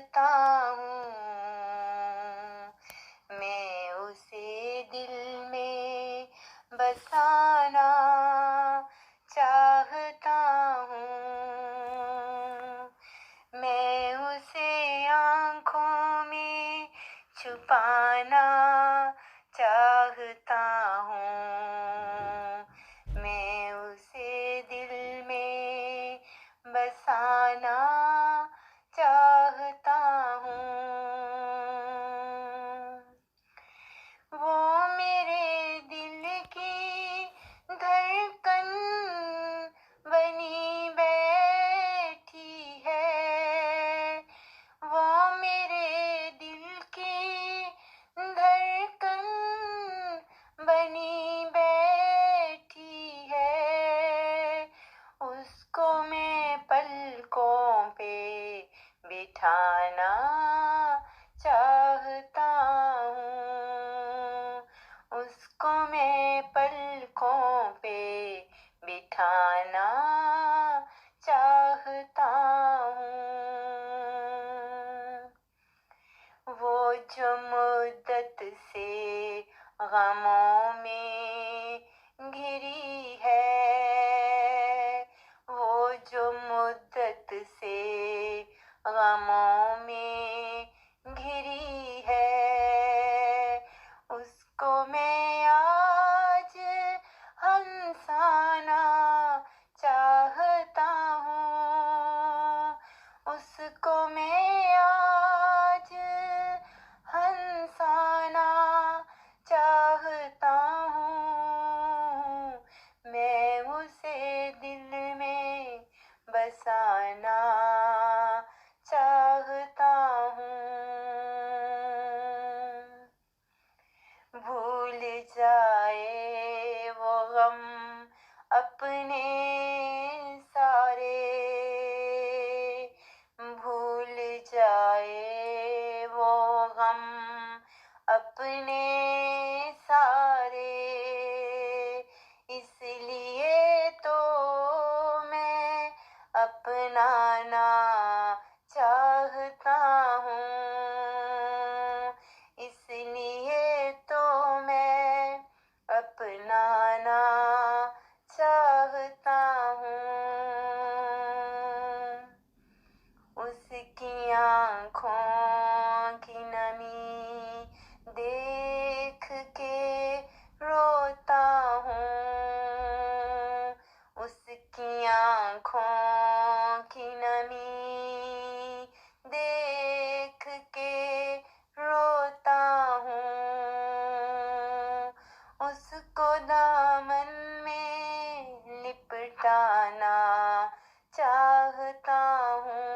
चाहता हूँ, मैं उसे दिल में बसाना चाहता हूँ, मैं उसे आँखों में छुपाना चाहता हूँ, मैं उसे दिल में बसाना चाहता हूँ। वो मेरे दिल की धड़कन बनी बैठी है, वो मेरे दिल की धड़कन बनी बैठी है, उसको मैं पलकों पे बिठाना चाहता हूँ, उसको मैं पलकों पे बिठाना चाहता हूँ। वो जो मुद्दत से गमों में घिरी है, वो जो मुद्दत से गमों में घिरी है, उसको मैं आज हंसाना चाहता हूँ, उसको मैं आज हंसाना चाहता हूँ, मैं उसे दिल में बसाना चाहता हूँ। भूल जाए वो गम अपने सारे, भूल जाए वो गम अपने सारे, इसलिए तो मैं अपनाना चाहता हूँ, इसलिए तो मैं अपनाना चाहता हूँ। उसकी आँखों की नमी देख के रोता हूँ, उसकी आँखों की नमी देख के रोता हूँ, उसको दामन में लिपटाना चाहता हूँ,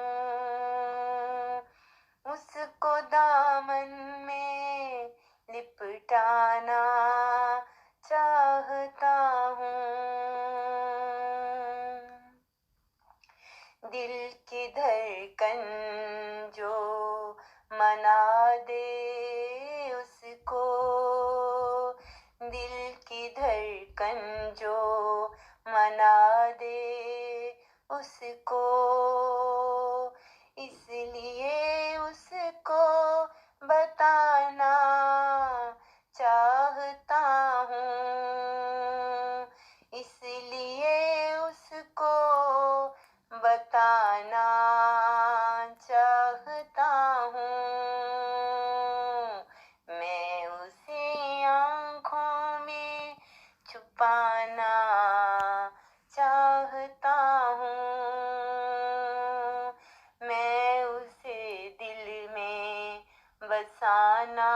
उसको दामन में लिपटाना चाहता हूँ। दिल की धड़कन जो मना दे उसको, दिल की धड़कन जो मना दे उसको, इसलिए उसको बताना चाहता हूँ, इसलिए उसको बताना चाहता हूँ, मैं उसे आँखों में छुपाना चाहता हूँ, मैं उसे दिल में बसाना